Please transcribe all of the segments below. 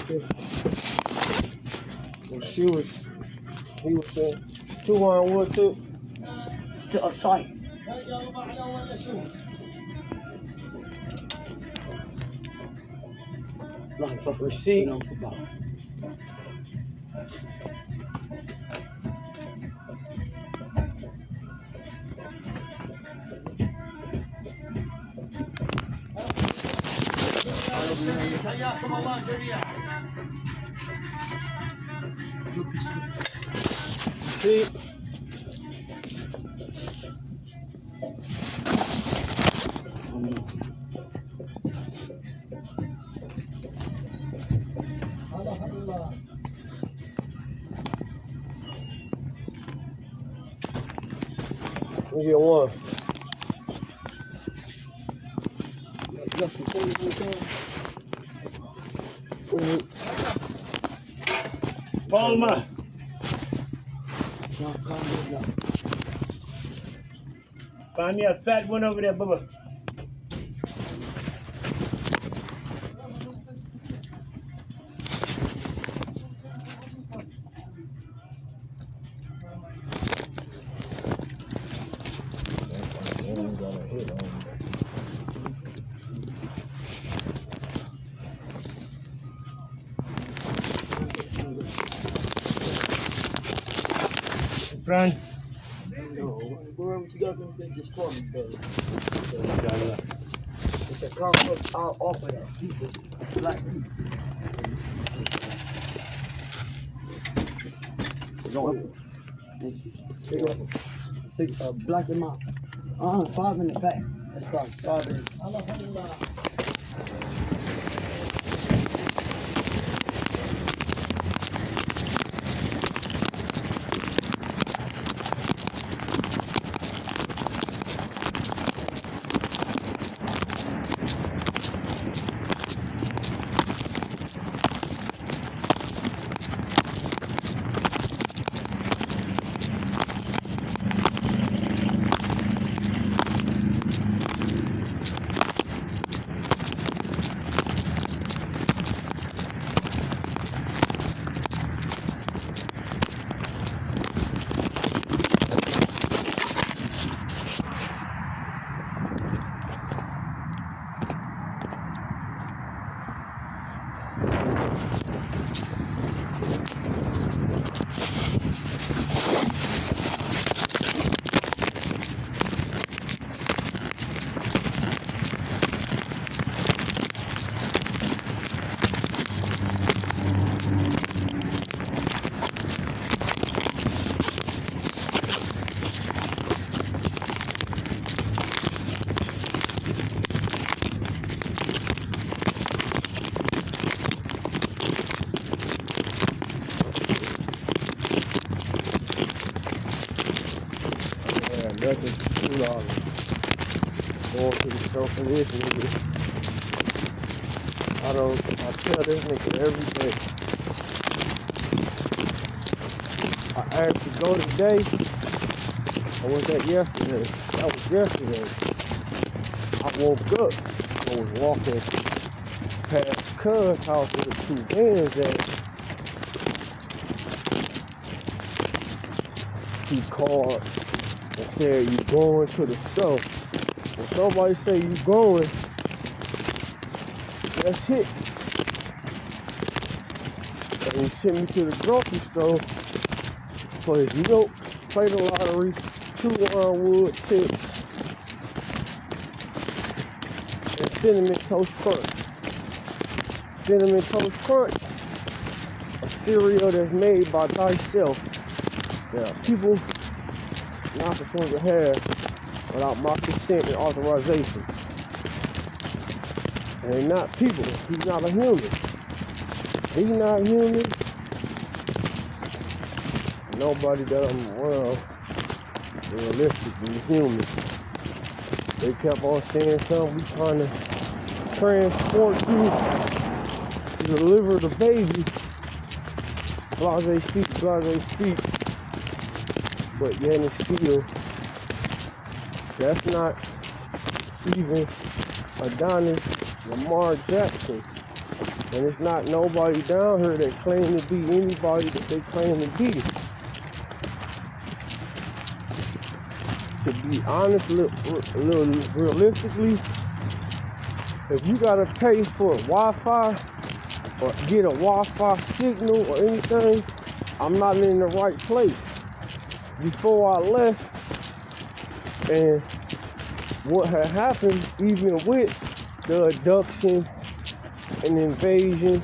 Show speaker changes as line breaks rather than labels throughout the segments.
And he was saying, 2 ironwood too.
A site.
Receipt. See? We get one.
Palma. Find me a fat one over there, Bubba. Run.
Wherever you got them bitches for me, baby. It's a car off of that piece of black people. Six, black and mop. 5 in the pack. That's probably 5 in.
Nothing $2. Going to the store for this nigga. I tell this nigga every day. I asked to go today. Or was that yesterday? That was yesterday. I woke up. I was walking past Cuz house with the 2 vans at. He called and said, you going to the store. When somebody say you going, that's it. And he sent me to the grocery store for his milk, play the lottery, 2 ironwood tips, and Cinnamon Toast Crunch. Cinnamon Toast Crunch, a cereal that's made by thyself. Yeah, people not supposed to have without my consent and authorization. And they're not people. He's not a human. He's not human. Nobody that I'm around realistically human. They kept on saying something. We trying to transport you to deliver the baby. Blase speak. But yet and still, that's not even Adonis Lamar Jackson And it's not nobody down here that claim to be anybody that they claim to be. To be honest, realistically, if you gotta pay for Wi-Fi or get a Wi-Fi signal or anything, I'm not in the right place. Before I left, and what had happened, even with the abduction and invasion,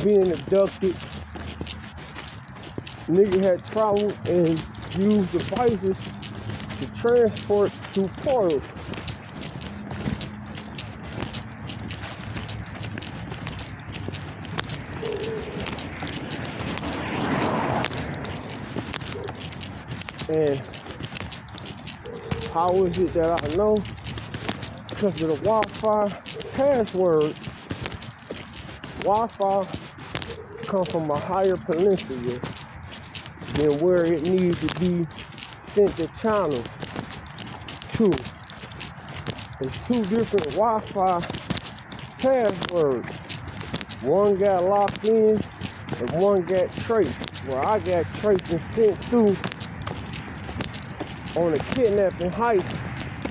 being abducted, nigga had traveled and used devices to transport through portals. And how is it that I know? Because of the Wi-Fi password. Wi-Fi come from a higher peninsula than where it needs to be sent the channel to. There's two different Wi-Fi passwords. One got locked in and one got traced. Where I got traced and sent through on a kidnapping heist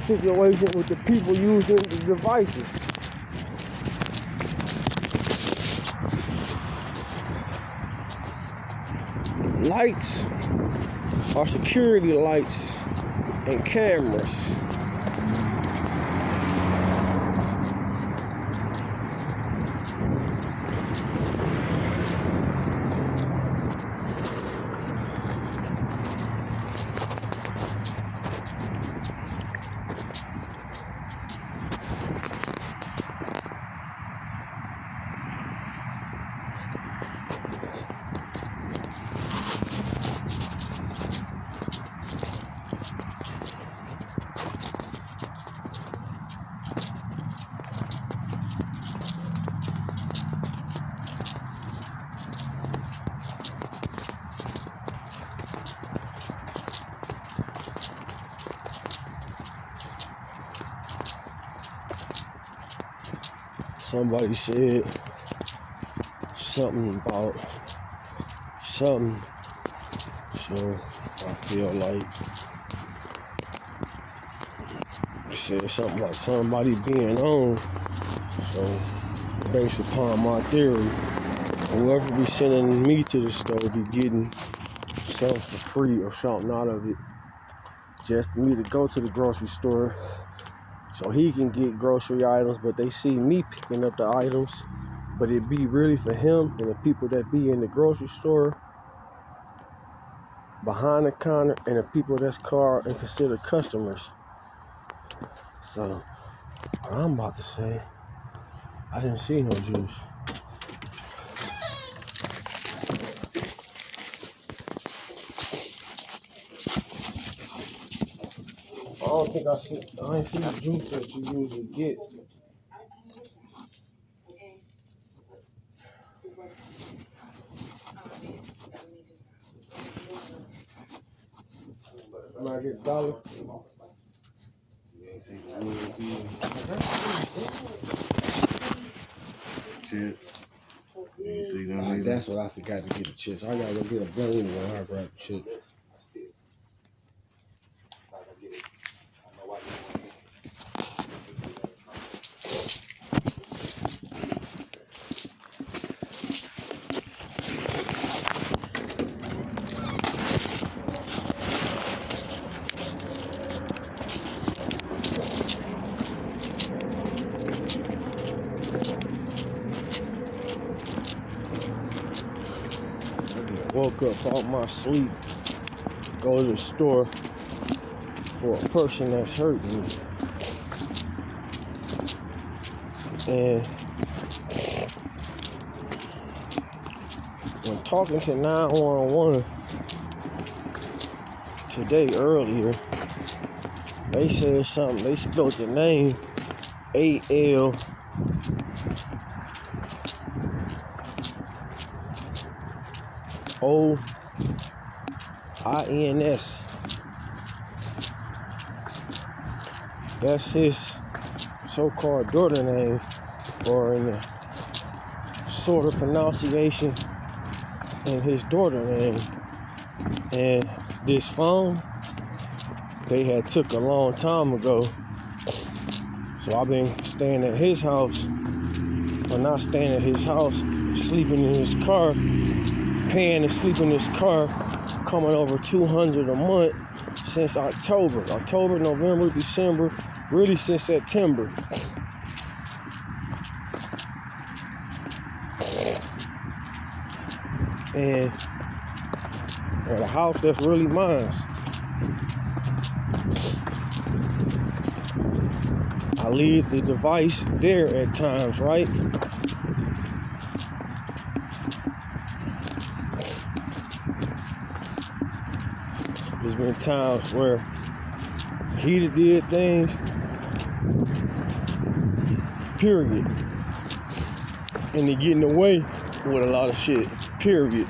situation with the people using the devices. Lights are security lights and cameras. Somebody said something about something, so I feel like it said something like somebody being on. So based upon my theory, whoever be sending me to the store be getting something for free or something out of it, just for me to go to the grocery store so he can get grocery items, but they see me picking up the items, but it be really for him and the people that be in the grocery store behind the counter and the people that's called and considered customers. So what I'm about to say, I didn't see no juice. I don't think I ain't see the juice that you usually get. Am I get a dollar?
Chips. You see them?
That's what I forgot to get the chips. I gotta go get a blender when I grab the chips. Woke up out my sleep, go to the store for a person that's hurting me. And when talking to 911 today earlier, they said something, they spelled the name A-L O-I-N-S. That's his so-called daughter name. or in the sort of pronunciation in his daughter's name. And this phone, they had took a long time ago. So I've been staying at his house, or not staying at his house, sleeping in his car, paying to sleep in his car, coming over $200 a month since October, November, December, really since September. And at a house that's really mine. I leave the device there at times, right? There's been times where he did things, period. And they're getting away with a lot of shit, period.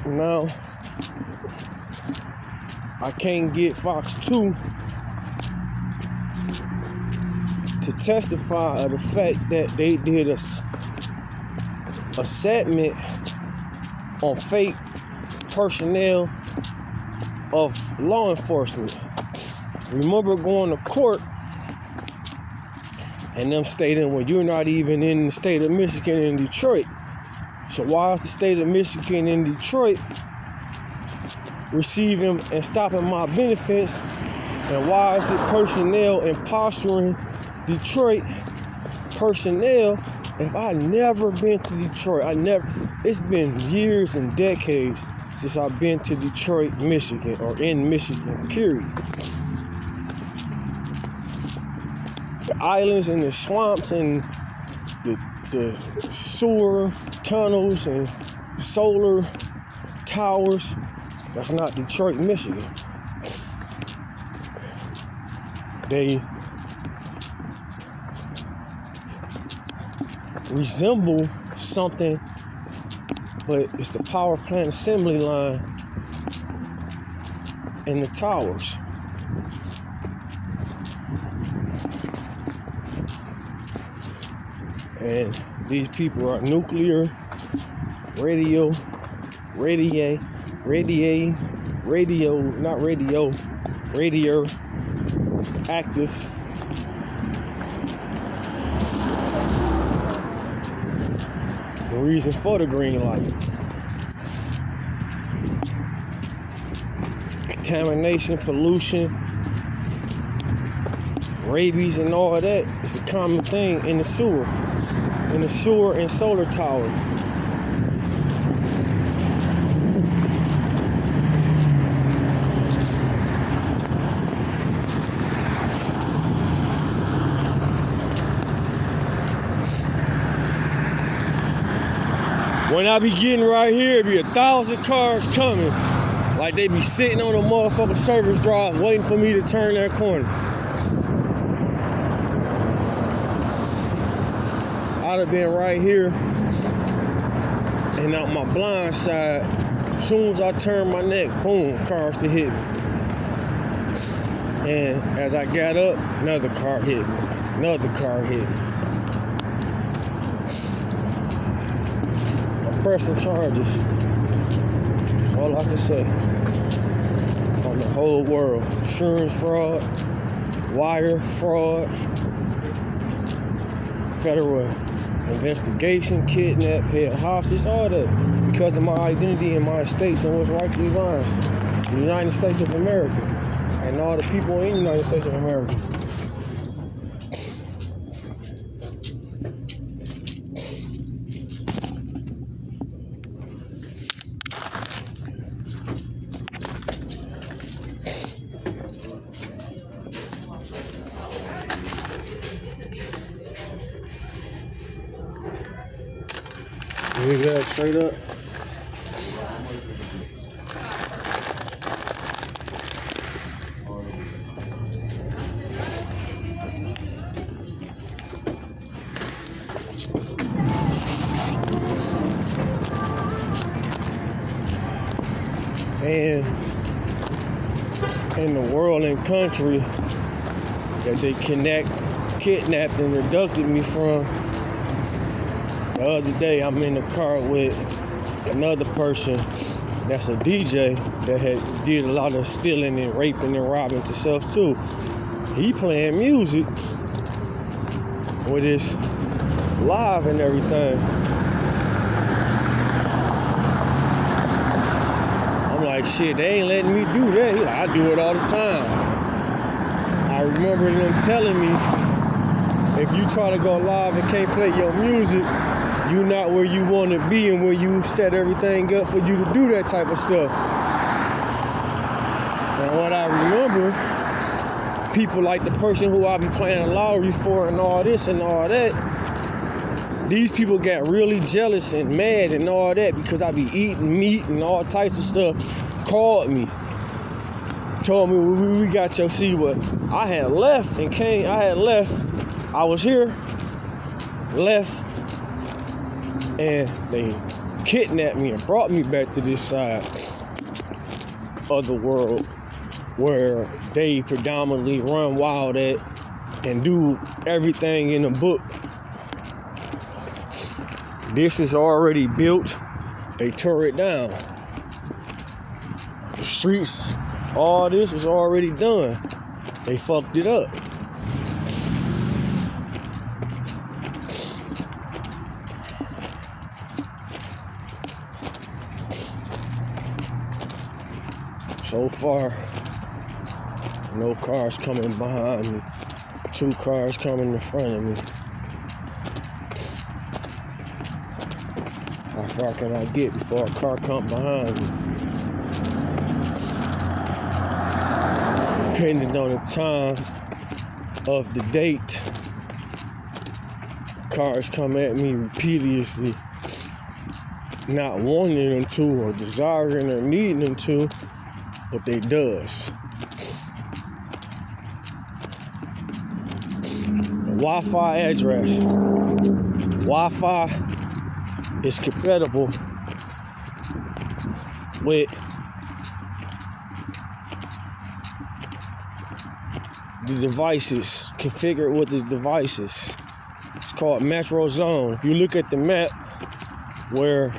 Now, I can't get Fox 2 to testify of the fact that they did a segment on fake personnel of law enforcement. Remember going to court and them stating, well, you're not even in the state of Michigan in Detroit. So why is the state of Michigan in Detroit receiving and stopping my benefits? And why is it personnel impostering Detroit personnel if I never been to Detroit? It's been years and decades since I've been to Detroit, Michigan, or in Michigan, period. The islands and the swamps and the sewer tunnels and solar towers, that's not Detroit, Michigan. They resemble something, but it's the power plant assembly line and the towers. And these people are nuclear, radio active. The reason for the green light. Contamination, pollution, rabies and all of that is a common thing in the sewer and solar tower. When I be getting right here, it be 1,000 cars coming. Like they be sitting on a motherfucking service drive waiting for me to turn that corner. I'd have been right here and out my blind side. As soon as I turn my neck, boom, cars to hit me. And as I got up, another car hit me. Another car hit me. I'm pressing charges. That's all I can say. On the whole world. Insurance fraud, wire fraud, federal investigation, kidnap, held hostage, all that because of my identity and my states and what's rightfully mine. The United States of America and all the people in the United States of America. Leave that straight up. And in the world and country, that they kidnapped and abducted me from. The other day, I'm in the car with another person that's a DJ that had did a lot of stealing and raping and robbing to stuff too. He playing music with his live and everything. I'm like, shit, they ain't letting me do that. He like, I do it all the time. I remember them telling me, if you try to go live and can't play your music, you're not where you want to be and where you set everything up for you to do that type of stuff. And what I remember, people like the person who I've been playing a lottery for and all this and all that, these people got really jealous and mad and all that because I be eating meat and all types of stuff, called me, told me we got your CD, but I had left and came, I was here, left, and they kidnapped me and brought me back to this side of the world where they predominantly run wild at and do everything in the book. This was already built. They tore it down. The streets, all this was already done. They fucked it up. So far, no cars coming behind me. 2 cars coming in front of me. How far can I get before a car comes behind me? Depending on the time of the date, cars come at me repeatedly, not wanting them to or desiring or needing them to, but they does. The Wi-Fi address. Wi-Fi is compatible with the devices, configured with the devices. It's called Metro Zone. If you look at the map where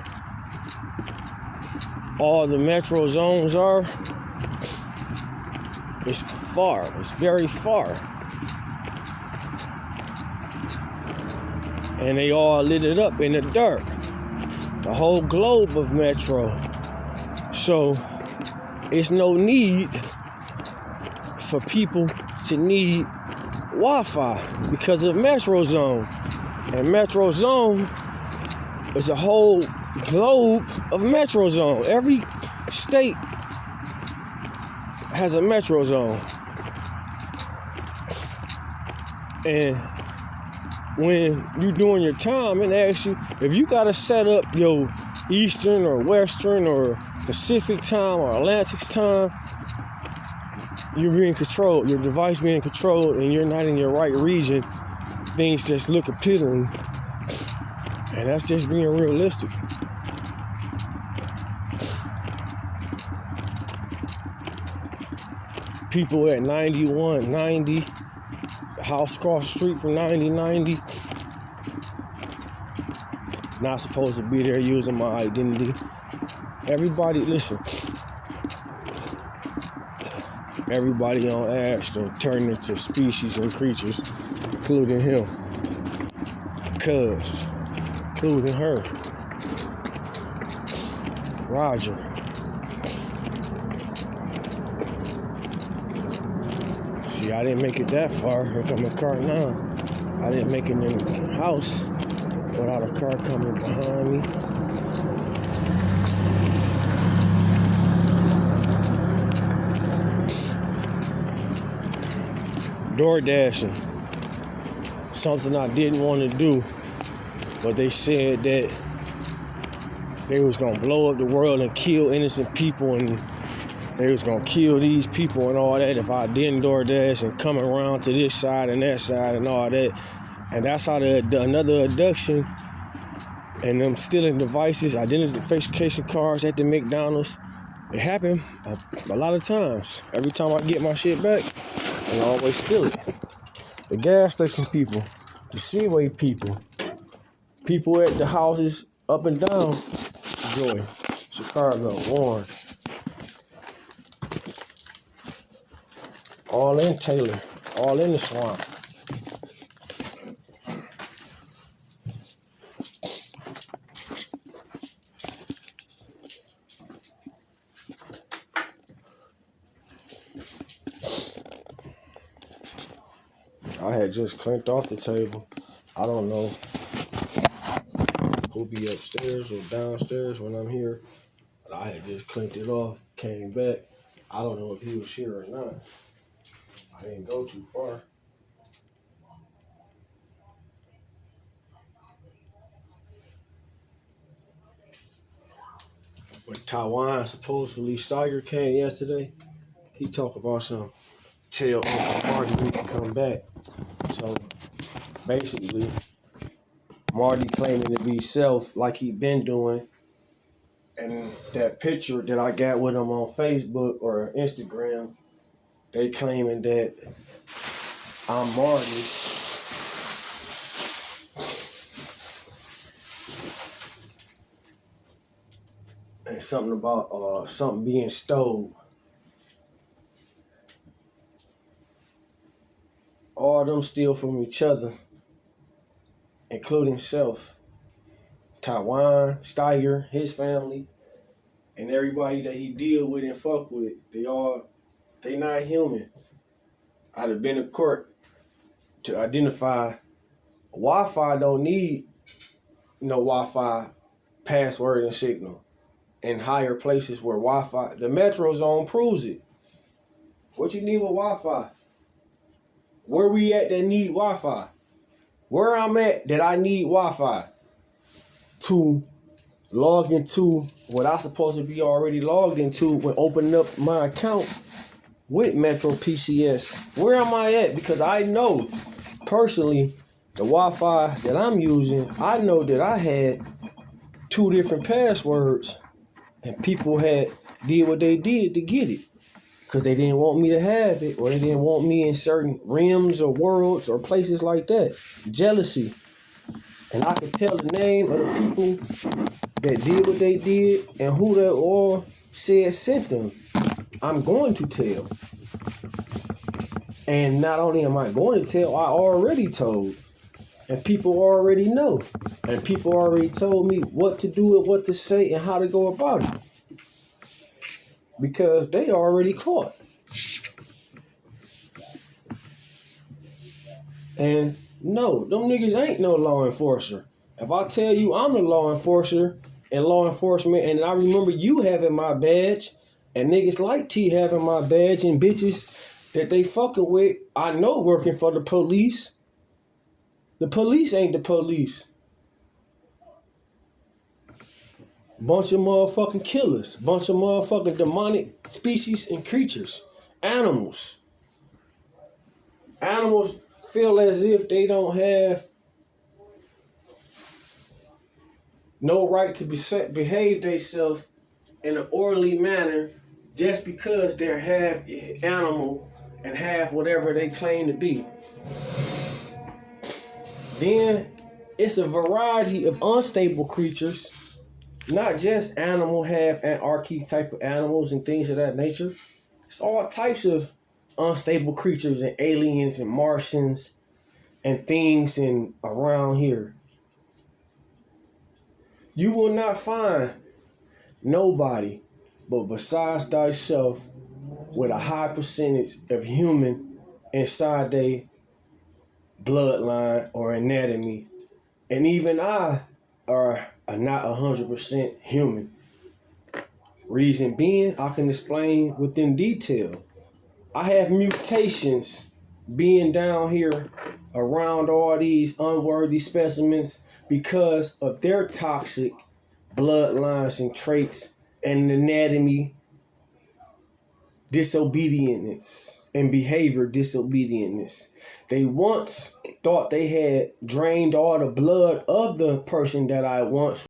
all the Metro Zones are, it's far, it's very far. And they all lit it up in the dark. The whole globe of Metro. So it's no need for people to need Wi-Fi because of Metro Zone. And Metro Zone is a whole globe of Metro Zone. Every state has a Metro Zone. And when you're doing your time, and asks you if you gotta set up your Eastern or Western or Pacific time or Atlantic time, you're being controlled, your device being controlled, and you're not in your right region. Things just look appealing, and that's just being realistic. People at 91, 90, the house across the street from 90, not supposed to be there using my identity. Everybody, listen. Everybody on Ash done turned into species and creatures, including him. Cuz, including her. Roger. See, I didn't make it that far. Here come a car now. I didn't make it in the house without a car coming behind me. Door dashing. Something I didn't want to do, but they said that they was gonna blow up the world and kill innocent people, and they was gonna kill these people and all that if I didn't DoorDash and come around to this side and that side and all that. And that's how another abduction and them stealing devices, identification cards at the McDonald's. It happened a lot of times. Every time I get my shit back, they always steal it. the gas station people, the Seaway people, people at the houses up and down Joy, Chicago, Warren, all in Taylor, all in the swamp. I had just cleaned off the table. I don't know who be upstairs or downstairs when I'm here, but I had just cleaned it off, came back. I don't know if he was here or not. I didn't go too far. When Taiwan, supposedly Steiger came yesterday, he talked about some tell Uncle Marty we can come back. So basically, Marty claiming to be self like he been doing, and that picture that I got with him on Facebook or Instagram, they claiming that I'm Marty. And something about something being stole. All of them steal from each other, including Self. Taiwan, Steiger, his family, and everybody that he deal with and fuck with, they not human. I'd have been to court to identify Wi-Fi don't need no Wi-Fi password and signal in higher places where Wi-Fi, the Metro Zone proves it. What you need with Wi-Fi? Where we at that need Wi-Fi? Where I'm at that I need Wi-Fi to log into what I supposed to be already logged into when opening up my account with Metro PCS. Where am I at? Because I know personally the Wi-Fi that I'm using, I know that I had 2 different passwords and people had did what they did to get it. Because they didn't want me to have it, or they didn't want me in certain realms or worlds or places like that. Jealousy. And I could tell the name of the people that did what they did and who they all said sent them. I'm going to tell. And not only am I going to tell, I already told. And people already know. And people already told me what to do and what to say and how to go about it. Because they already caught. And no, them niggas ain't no law enforcer. If I tell you I'm the law enforcer and law enforcement, and I remember you having my badge, and niggas like T having my badge, and bitches that they fucking with, I know working for the police. The police ain't the police. Bunch of motherfucking killers. Bunch of motherfucking demonic species and creatures. Animals. Animals feel as if they don't have no right to behave themselves in an orderly manner just because they're half animal and half whatever they claim to be. Then it's a variety of unstable creatures. Not just animal, half anarchy type of animals and things of that nature. It's all types of unstable creatures and aliens and Martians and things in around here. You will not find nobody but besides thyself with a high percentage of human inside their bloodline or anatomy. And even I are not 100% human. Reason being, I can explain within detail. I have mutations being down here around all these unworthy specimens because of their toxic bloodlines and traits and anatomy disobedience and behavior disobedience. They once thought they had drained all the blood of the person that I once